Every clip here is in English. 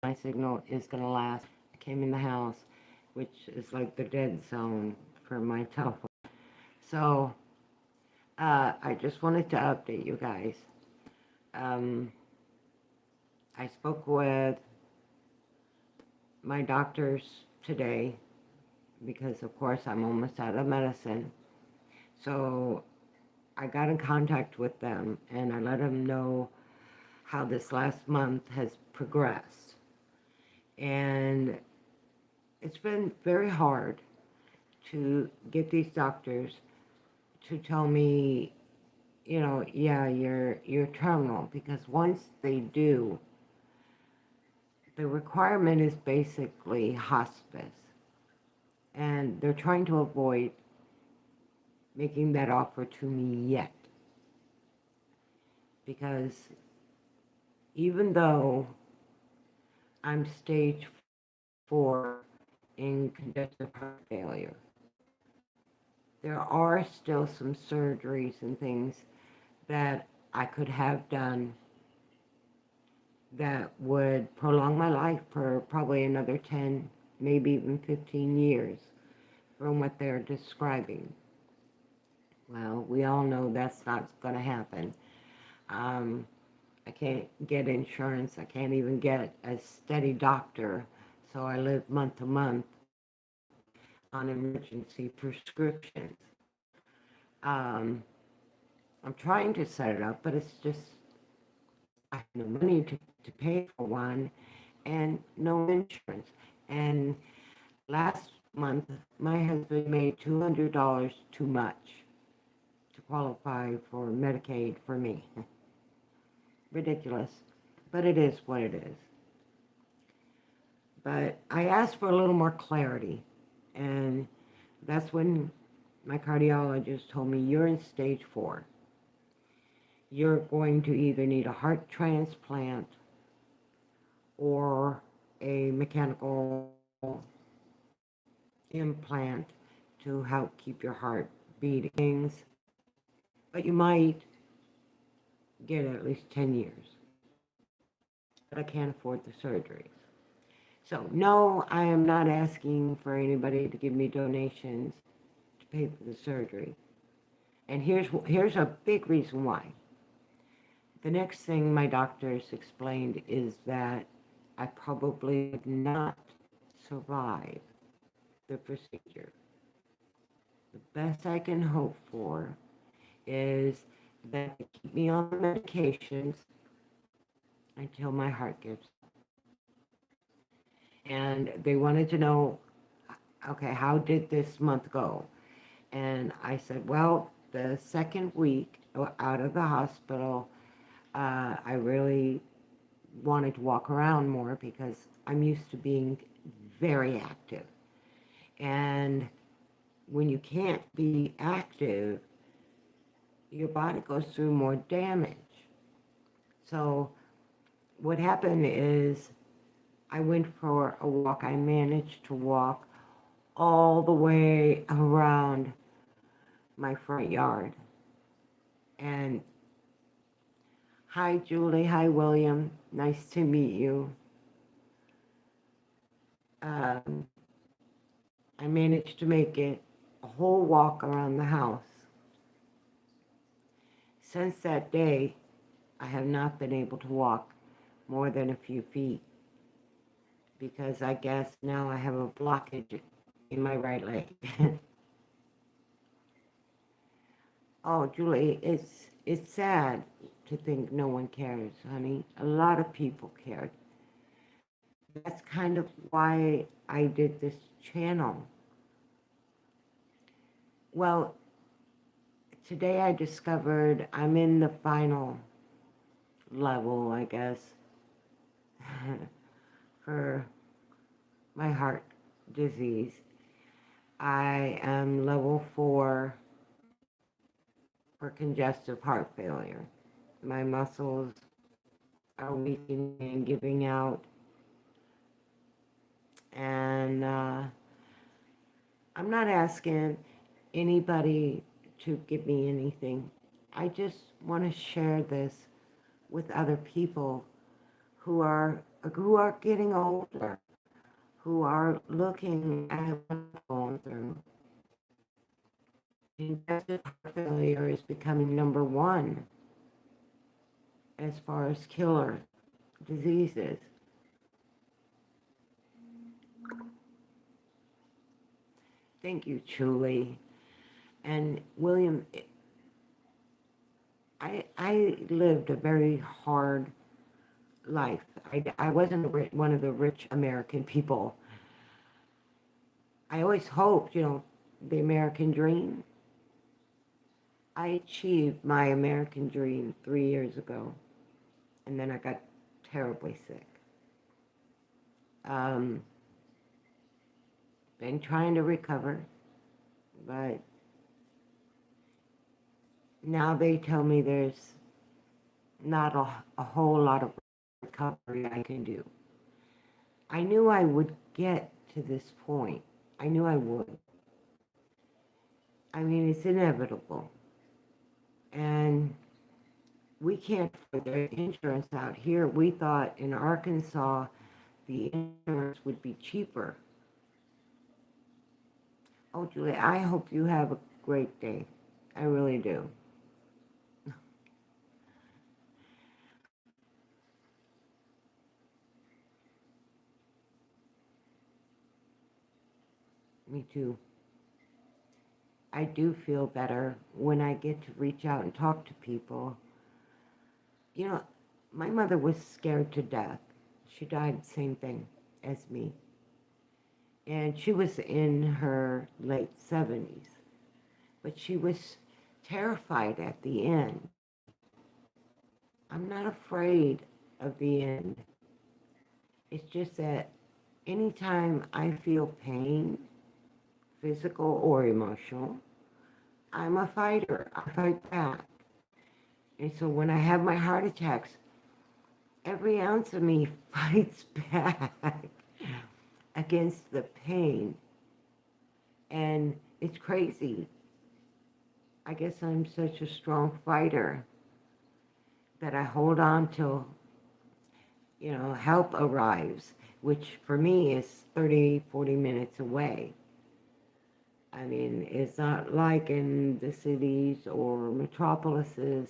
my signal is going to last. I came in the house, which is like the dead zone for my telephone. So I just wanted to update you guys. Um, I spoke with my doctors today because, of course, I'm almost out of medicine. So I got in contact with them and I let them know how this last month has progressed. And it's been very hard to get these doctors to tell me, yeah, you're terminal, because once they do, the requirement is basically hospice. And they're trying to avoid making that offer to me yet. Because even though I'm stage 4 in congestive heart failure, there are still some surgeries and things that I could have done that would prolong my life for probably another 10, maybe even 15 years from what they're describing. Well, we all know that's not going to happen. Um, I can't get insurance. I can't even get a steady doctor. So I live month to month on emergency prescriptions. Um, I'm trying to set it up, but it's just, I have no money to pay for one and no insurance. And last month, my husband made $200 too much to qualify for Medicaid for me. Ridiculous, but it is what it is. But I asked for a little more clarity, and that's when my cardiologist told me, you're in stage 4. You're going to either need a heart transplant or a mechanical implant to help keep your heart beating. But you might get at least 10 years. But I can't afford the surgeries. So, no, I am not asking for anybody to give me donations to pay for the surgery. And here's a big reason why. The next thing my doctors explained is that I probably would not survive the procedure. The best I can hope for is that they keep me on the medications until my heart gives. And they wanted to know, okay, how did this month go? And I said, well, the second week out of the hospital, I really wanted to walk around more because I'm used to being very active. And when you can't be active, your body goes through more damage. So what happened is I went for a walk. I managed to walk all the way around my front yard. And hi, Julie. Hi, William. Nice to meet you. Um, I managed to make it a whole walk around the house. Since that day, I have not been able to walk more than a few feet because I guess now I have a blockage in my right leg. Oh, Julie, it's sad to think no one cares, honey. A lot of people cared. That's kind of why I did this channel. Well, today I discovered I'm in the final level, I guess, for my heart disease. I am level 4 for congestive heart failure. My muscles are weakening and giving out. And I'm not asking anybody to give me anything. I just want to share this with other people who are getting older, who are looking at what I'm going through. Congestive heart failure is becoming number one as far as killer diseases. Thank you, Julie. And William, I lived a very hard life. I wasn't one of the rich American people. I always hoped, the American dream. I achieved my American dream 3 years ago, and then I got terribly sick. Been trying to recover, but now they tell me there's not a whole lot of recovery I can do. I knew I would get to this point. I knew I would. I mean, it's inevitable. And we can't afford the insurance out here. We thought in Arkansas the insurance would be cheaper. Oh, Julie, I hope you have a great day. I really do. Me too. I do feel better when I get to reach out and talk to people. My mother was scared to death. She died the same thing as me. And she was in her late 70s. But she was terrified at the end. I'm not afraid of the end. It's just that anytime I feel pain, physical or emotional, I'm a fighter. I fight back. And so when I have my heart attacks, every ounce of me fights back against the pain. And it's crazy. I guess I'm such a strong fighter that I hold on till, help arrives, which for me is 30, 40 minutes away. I mean, it's not like in the cities or metropolises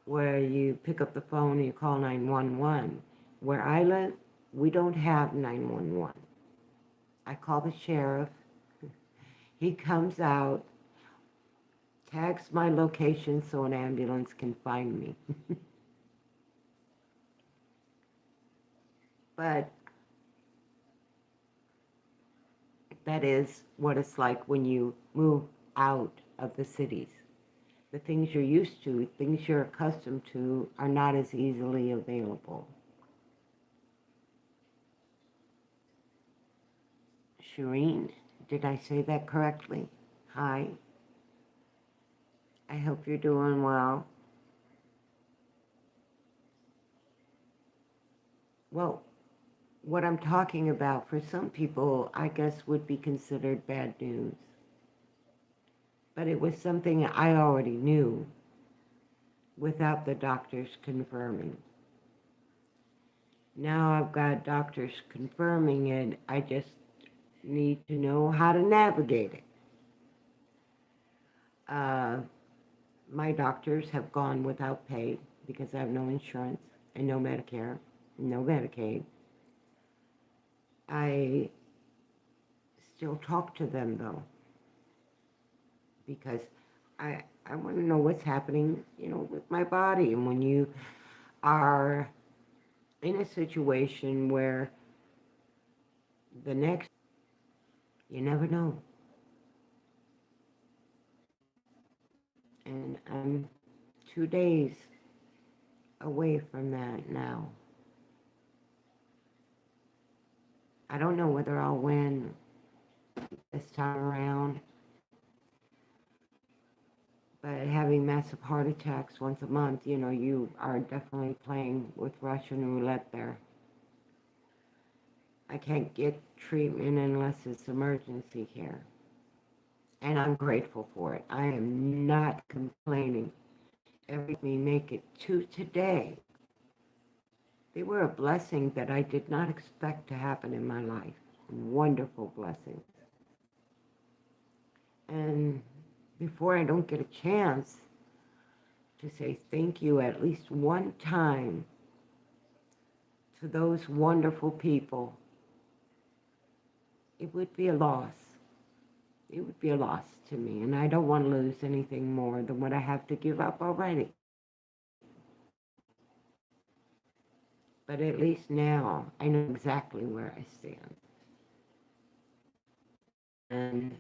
where you pick up the phone and you call 911. Where I live, we don't have 911. I call the sheriff. He comes out, tags my location so an ambulance can find me. But that is what it's like when you move out of the cities. The things you're used to, things you're accustomed to, are not as easily available. Shireen, did I say that correctly? Hi. I hope you're doing well. Well, what I'm talking about for some people, I guess, would be considered bad news. But it was something I already knew without the doctors confirming. Now I've got doctors confirming it. I just need to know how to navigate it. My doctors have gone without pay because I have no insurance and no Medicare, no Medicaid. I still talk to them though, because I want to know what's happening, with my body. And when you are in a situation where you never know. And I'm 2 days away from that now. I don't know whether I'll win this time around, but having massive heart attacks once a month, you are definitely playing with Russian roulette there. I can't get treatment unless it's emergency care. And I'm grateful for it. I am not complaining. Every me make it to today. They were a blessing that I did not expect to happen in my life. Wonderful blessings. And before I don't get a chance to say thank you at least one time to those wonderful people, it would be a loss. It would be a loss to me, and I don't want to lose anything more than what I have to give up already. But at least now I know exactly where I stand. And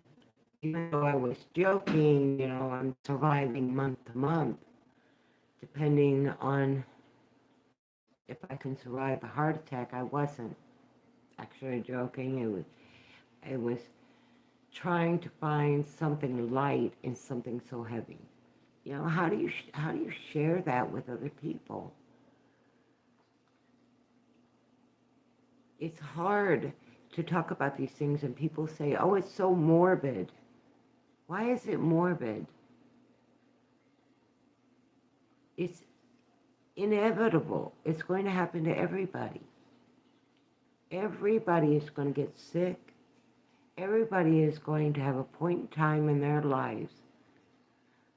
even though I was joking, I'm surviving month to month, depending on if I can survive a heart attack. I wasn't actually joking. It was trying to find something light in something so heavy. How do you share that with other people? It's hard to talk about these things, and people say, "Oh, it's so morbid." Why is it morbid? It's inevitable. It's going to happen to everybody. Everybody is going to get sick. Everybody is going to have a point in time in their lives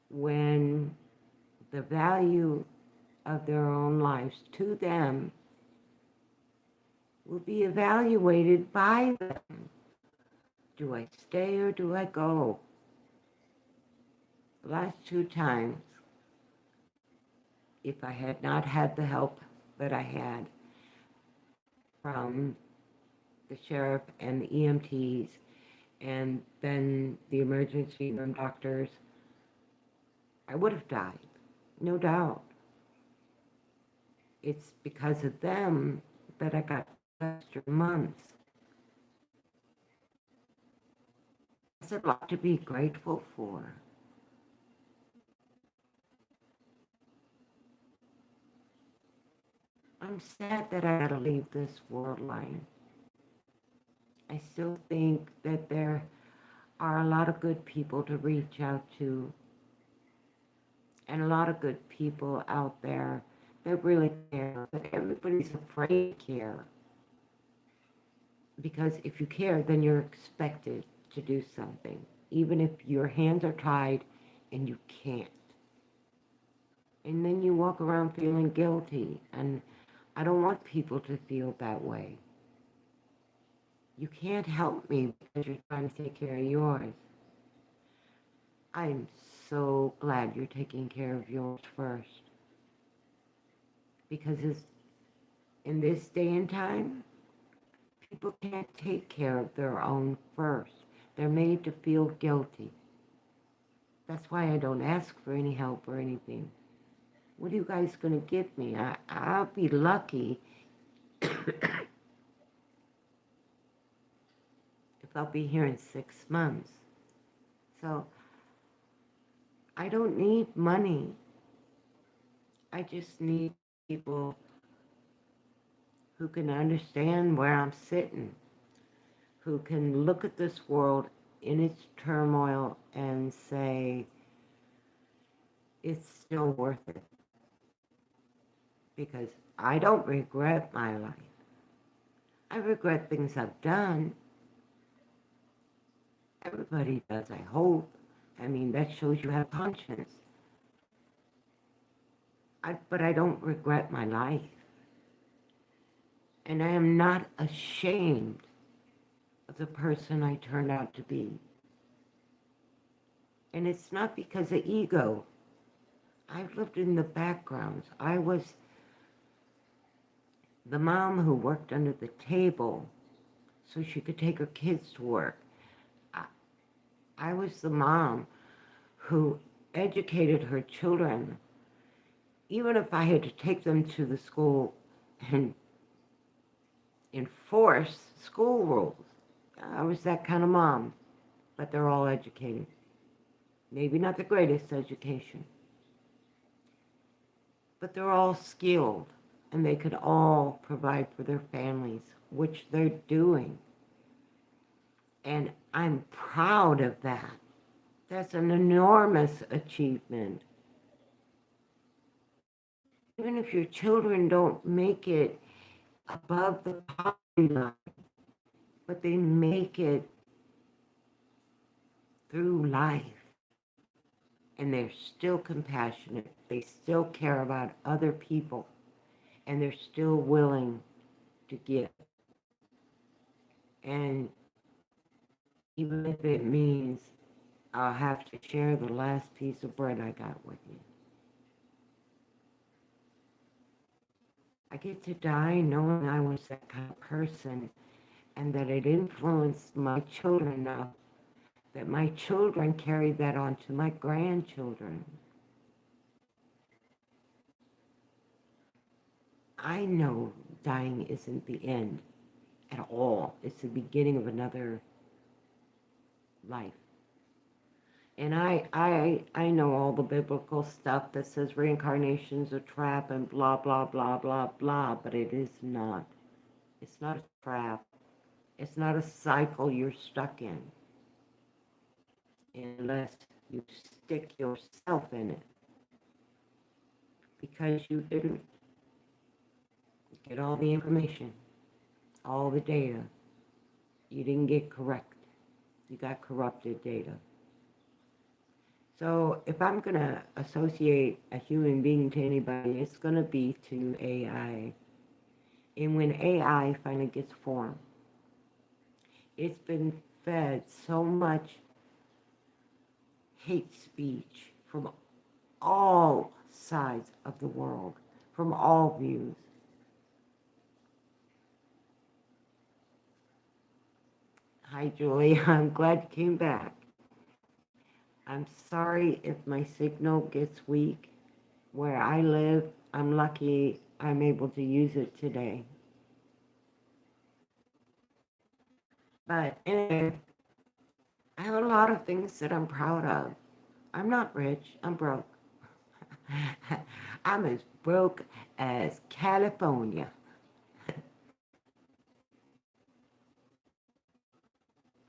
when the value of their own lives to them will be evaluated by them. Do I stay or do I go? The last 2 times, if I had not had the help that I had from the sheriff and the EMTs and then the emergency room doctors, I would have died, no doubt. It's because of them that I got extra months. That's a lot to be grateful for. I'm sad that I gotta leave this world line. I still think that there are a lot of good people to reach out to, and a lot of good people out there that really care, but everybody's afraid to care. Because if you care, then you're expected to do something, even if your hands are tied and you can't. And then you walk around feeling guilty, and I don't want people to feel that way. You can't help me because you're trying to take care of yours. I'm so glad you're taking care of yours first. Because in this day and time, people can't take care of their own first. They're made to feel guilty. That's why I don't ask for any help or anything. What are you guys going to give me? I'll be lucky if I'll be here in 6 months. So I don't need money. I just need people who can understand where I'm sitting, who can look at this world in its turmoil and say, it's still worth it. Because I don't regret my life. I regret things I've done. Everybody does, I hope. I mean, that shows you have conscience. But I don't regret my life. And I am not ashamed of the person I turned out to be. And it's not because of ego. I've lived in the backgrounds. I was the mom who worked under the table so she could take her kids to work. I was the mom who educated her children, even if I had to take them to the school and enforce school rules. I was that kind of mom, but they're all educated. Maybe not the greatest education, but they're all skilled, and they could all provide for their families, which they're doing. And I'm proud of that. That's an enormous achievement. Even if your children don't make it above the poverty line, but they make it through life. And they're still compassionate. They still care about other people. And they're still willing to give. And even if it means I'll have to share the last piece of bread I got with you. I get to die knowing I was that kind of person and that it influenced my children enough that my children carried that on to my grandchildren. I know dying isn't the end at all. It's the beginning of another life. And I know all the biblical stuff that says reincarnation's a trap and blah, blah, blah, blah, blah, but it is not. It's not a trap. It's not a cycle you're stuck in unless you stick yourself in it because you didn't get all the information, all the data. You didn't get correct. You got corrupted data. So if I'm going to associate a human being to anybody, it's going to be to AI. And when AI finally gets formed, it's been fed so much hate speech from all sides of the world, from all views. Hi, Julie. I'm glad you came back. I'm sorry if my signal gets weak. Where I live, I'm lucky I'm able to use it today. But anyway, I have a lot of things that I'm proud of. I'm not rich, I'm broke. I'm as broke as California.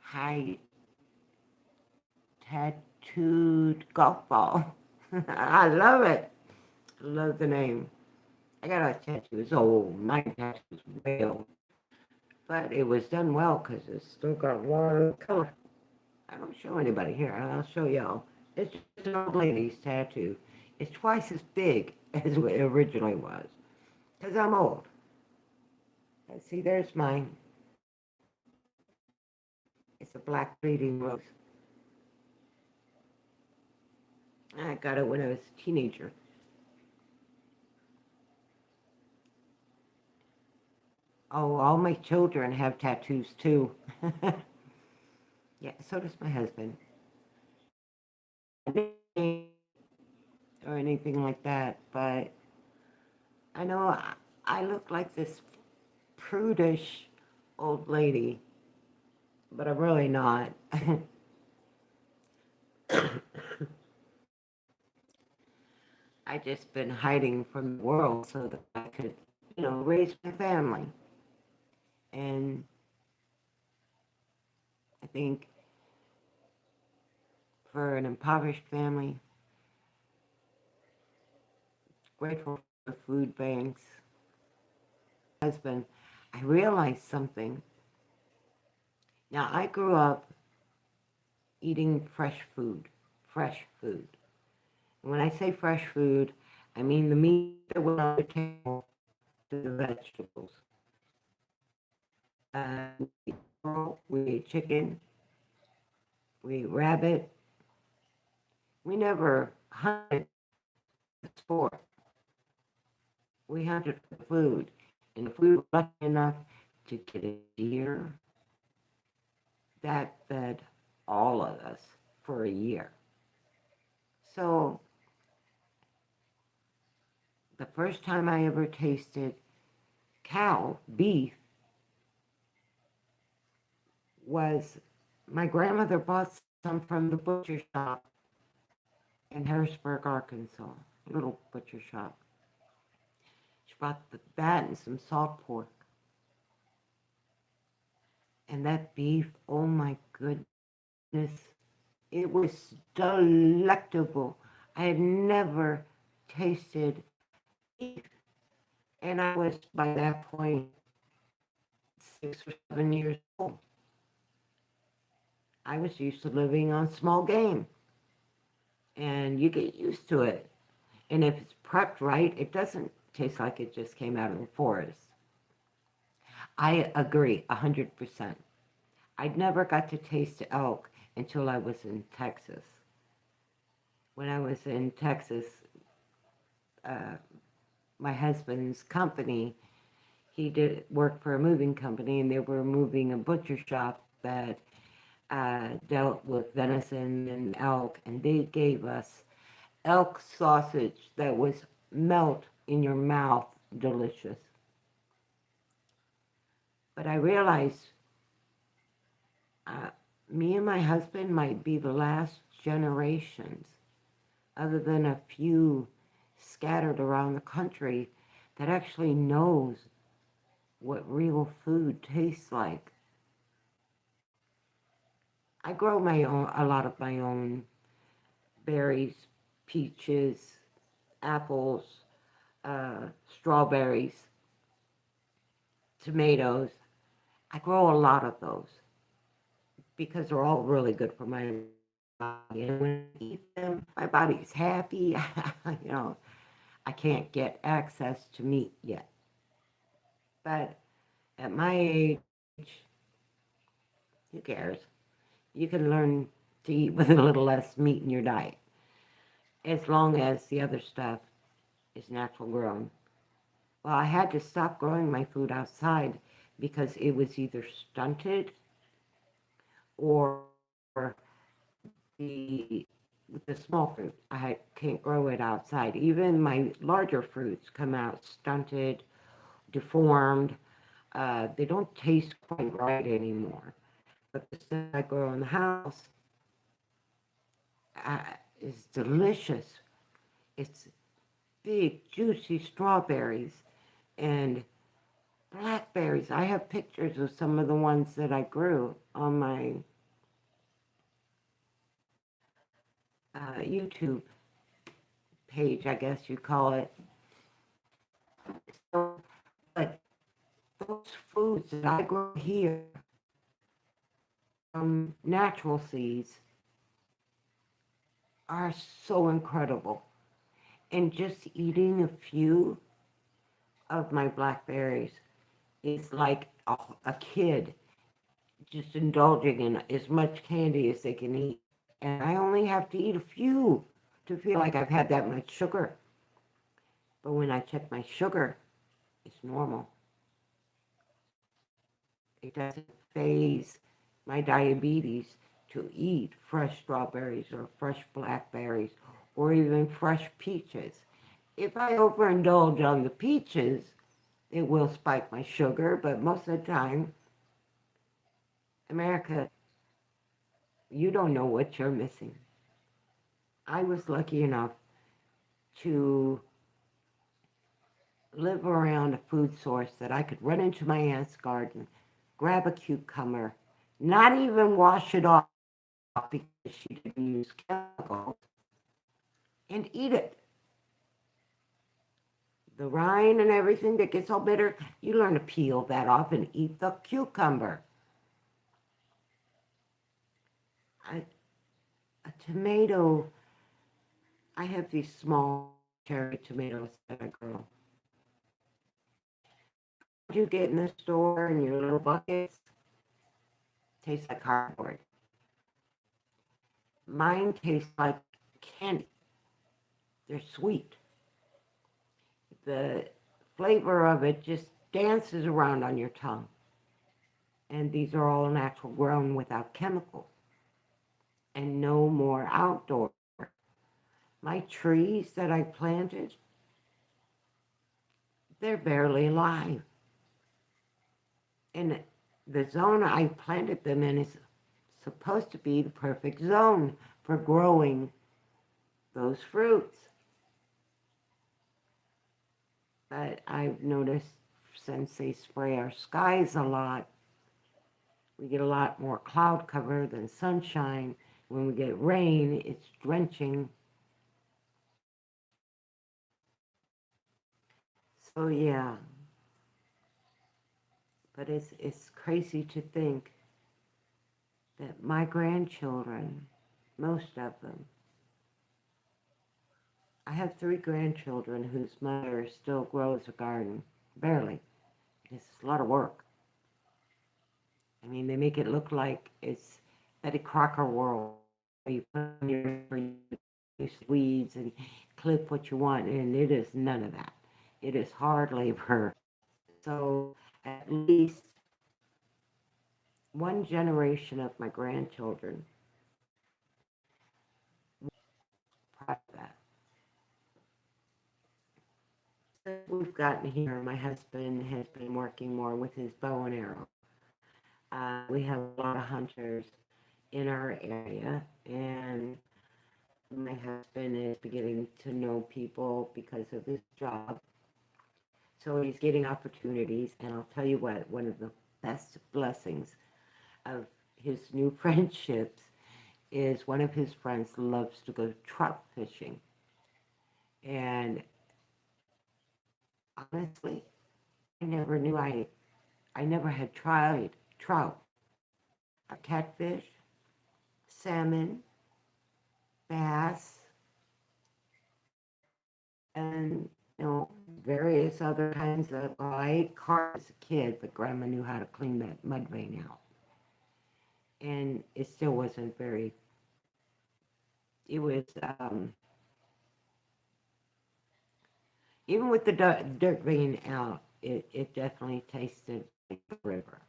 High tattooed golf ball. I love it. I love the name. I got a tattoo. It's old. My tattoo's way old. But it was done well because it's still got a lot of color. I don't show anybody here. I'll show y'all. It's just an old lady's tattoo. It's twice as big as what it originally was. Because I'm old. And see, there's mine. It's a black bleeding rose. I got it when I was a teenager. Oh, all my children have tattoos too. Yeah, so does my husband. Or anything like that, but I know I look like this prudish old lady, but I'm really not. I just been hiding from the world so that I could, raise my family. And I think for an impoverished family, grateful for food banks. Husband, I realized something. Now, I grew up eating fresh food. And when I say fresh food, I mean the meat that went on the table to the vegetables. We ate chicken, we ate rabbit. We never hunted for sport. We hunted for food. And if we were lucky enough to get a deer, that fed all of us for a year. So the first time I ever tasted cow beef was my grandmother bought some from the butcher shop in Harrisburg, Arkansas, a little butcher shop. She bought that and some salt pork. And that beef, oh my goodness, it was delectable. I had never tasted beef. And I was, by that point, 6 or 7 years old. I was used to living on small game, and you get used to it. And if it's prepped right, it doesn't taste like it just came out of the forest. I agree 100%. I'd never got to taste elk until I was in Texas. When I was in Texas, uh, my husband's company, he did work for a moving company, and they were moving a butcher shop that dealt with venison and elk, and they gave us elk sausage that was melt in your mouth, delicious. But I realized uh, me and my husband might be the last generations, other than a few scattered around the country, that actually knows what real food tastes like. I grow a lot of my own berries, peaches, apples, strawberries, tomatoes. I grow a lot of those because they're all really good for my body. And when I eat them, my body's happy. you know, I can't get access to meat yet. But at my age, who cares? You can learn to eat with a little less meat in your diet, as long as the other stuff is natural grown. Well, I had to stop growing my food outside because it was either stunted or the the small fruit. I can't grow it outside. Even my larger fruits come out stunted, deformed. They don't taste quite right anymore. But the stuff I grow in the house uh, is delicious. It's big, juicy strawberries and blackberries. I have pictures of some of the ones that I grew on my YouTube page, I guess you call it. So, but those foods that I grow here from natural seeds are so incredible. And just eating a few of my blackberries is like a kid just indulging in as much candy as they can eat. And I only have to eat a few to feel like I've had that much sugar. But when I check my sugar, it's normal. It doesn't phase my diabetes to eat fresh strawberries or fresh blackberries or even fresh peaches. If I overindulge on the peaches, it will spike my sugar, but most of the time, America, you don't know what you're missing. I was lucky enough to live around a food source that I could run into my aunt's garden, grab a cucumber, not even wash it off because she didn't use chemicals, and eat it. The rind and everything that gets all bitter, you learn to peel that off and eat the cucumber. A tomato, I have these small cherry tomatoes that I grow. You get in the store in your little buckets, tastes like cardboard. Mine taste like candy. They're sweet. The flavor of it just dances around on your tongue. And these are all natural grown without chemicals and no more outdoor. My trees that I planted, they're barely alive. And the zone I planted them in is supposed to be the perfect zone for growing those fruits. But I've noticed since they spray our skies a lot, we get a lot more cloud cover than sunshine. When we get rain, it's drenching. So yeah, But it's crazy to think that my grandchildren, most of them, I have 3 grandchildren whose mother still grows a garden, barely. It's a lot of work. I mean, they make it look like it's Betty Crocker world. You put on your weeds and clip what you want, and it is none of that. It is hard labor. So at least one generation of my grandchildren proud of that. Since we've gotten here, my husband has been working more with his bow and arrow. We have a lot of hunters in our area, and my husband is beginning to know people because of his job. So he's getting opportunities, and I'll tell you what, one of the best blessings of his new friendships is one of his friends loves to go trout fishing. And honestly, I never had tried trout, catfish, salmon, bass, and various other kinds of. Well, I ate carp as a kid, but Grandma knew how to clean that mud vein out, and it still wasn't very. It was even with the dirt vein out, it definitely tasted like the river.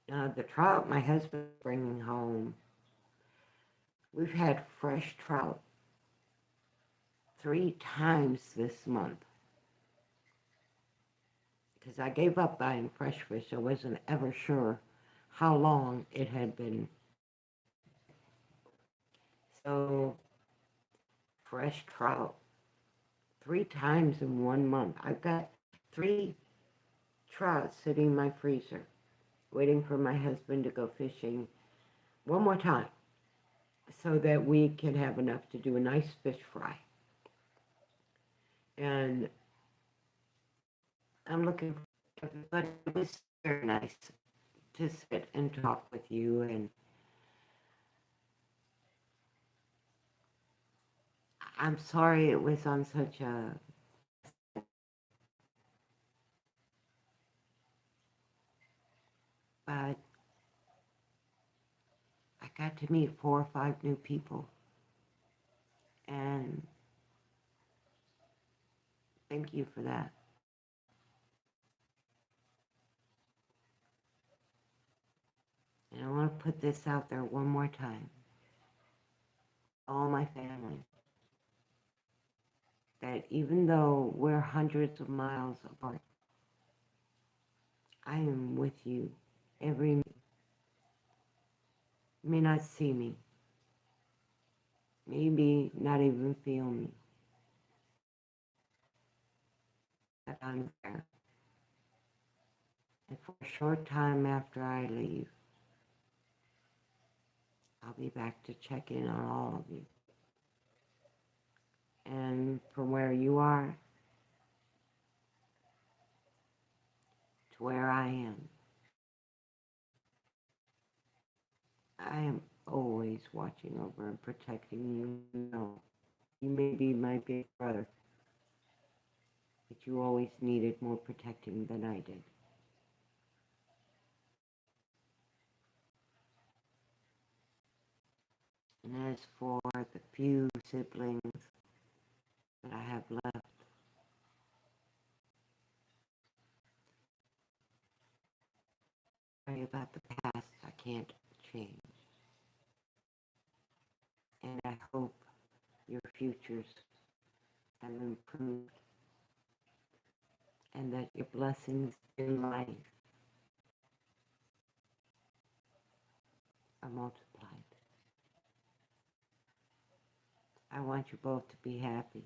The trout my husband's bringing home, we've had fresh trout 3 times this month because I gave up buying fresh fish. I wasn't ever sure how long it had been. So, fresh trout 3 times in 1 month. I've got 3 trout sitting in my freezer waiting for my husband to go fishing one more time so that we can have enough to do a nice fish fry. And I'm looking for, but it was very nice to sit and talk with you. And I'm sorry it was on such a, but I got to meet 4 or 5 new people. And thank you for that. And I want to put this out there one more time. All my family. That even though we're hundreds of miles apart, I am with you every minute. You may not see me, maybe not even feel me, but I'm there. And for a short time after I leave, I'll be back to check in on all of you. And from where you are to where I am always watching over and protecting you. You may be my big brother, but you always needed more protecting than I did. And as for the few siblings that I have left, sorry about the past, I can't change. And I hope your futures have improved and that your blessings in life are multiplied. I want you both to be happy.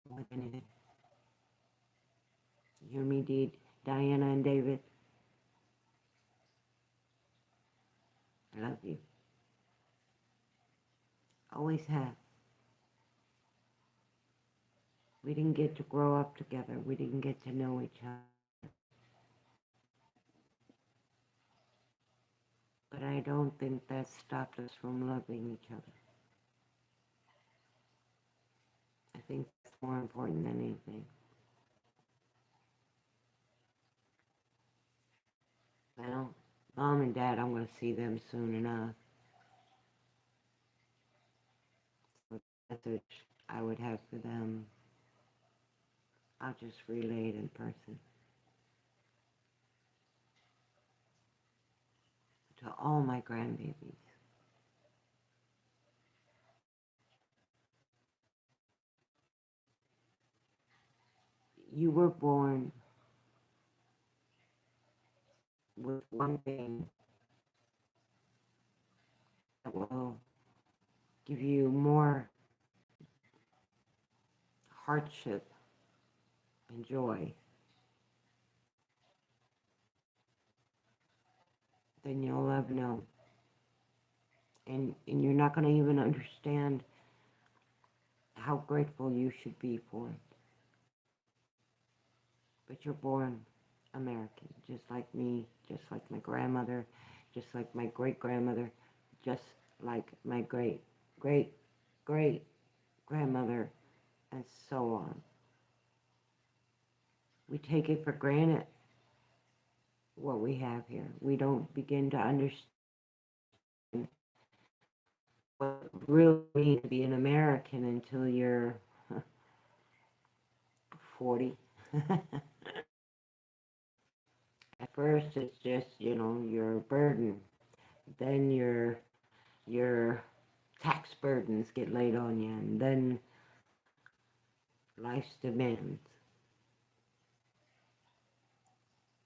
More than anything. You hear me, Diana and David? I love you. Always have. We didn't get to grow up together. We didn't get to know each other. But I don't think that stopped us from loving each other. I think that's more important than anything. Well, Mom and Dad, I'm going to see them soon enough. So the message I would have for them, I'll just relay it in person. To all my grandbabies. You were born with one thing that will give you more hardship and joy than you'll ever know. And you're not going to even understand how grateful you should be for it. But you're born American, just like me, just like my grandmother, just like my great-grandmother, just like my great-great-great-grandmother, and so on. We take it for granted what we have here. We don't begin to understand what it really means to be an American until you're 40. At first, it's just, your burden. Then your tax burdens get laid on you, and then life's demands.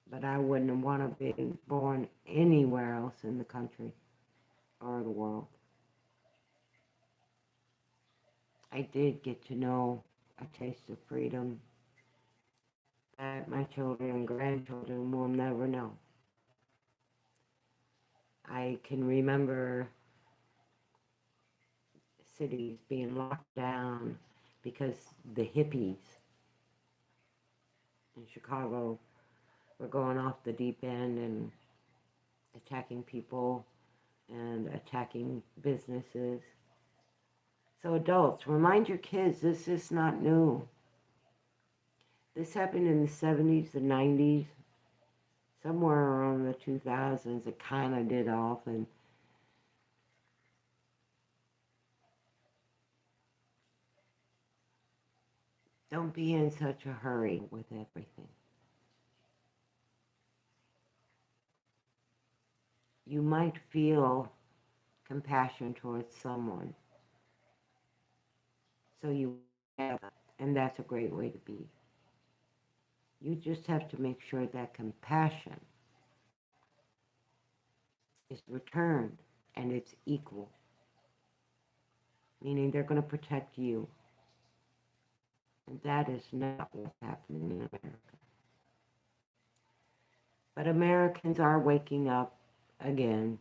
But I wouldn't want to be born anywhere else in the country or the world. I did get to know a taste of freedom that my children and grandchildren will never know. I can remember cities being locked down because the hippies in Chicago were going off the deep end and attacking people and attacking businesses. So adults, remind your kids this is not new. This happened in the 70s, the 90s, somewhere around the 2000s. It kind of did off, and don't be in such a hurry with everything. You might feel compassion towards someone, so you have, and that's a great way to be. You just have to make sure that compassion is returned and it's equal, meaning they're going to protect you. And that is not what's happening in America. But Americans are waking up again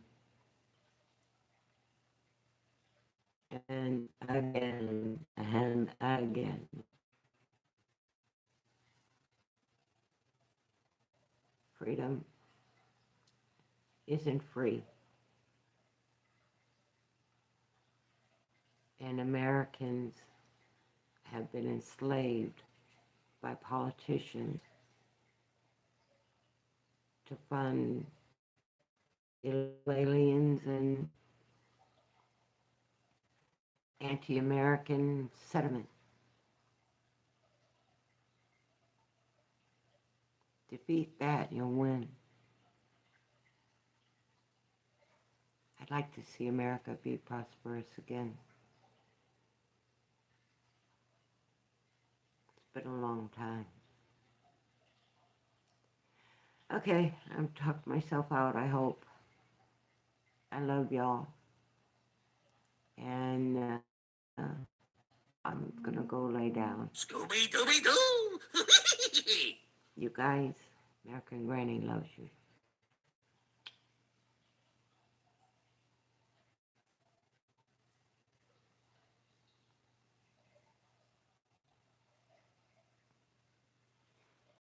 and again and again. Freedom isn't free. And Americans have been enslaved by politicians to fund aliens and anti-American sentiment. Defeat that, you'll win. I'd like to see America be prosperous again. It's been a long time. Okay, I've talked myself out, I hope. I love y'all. And I'm gonna go lay down. Scooby-Dooby-Doo! You guys, American Granny loves you.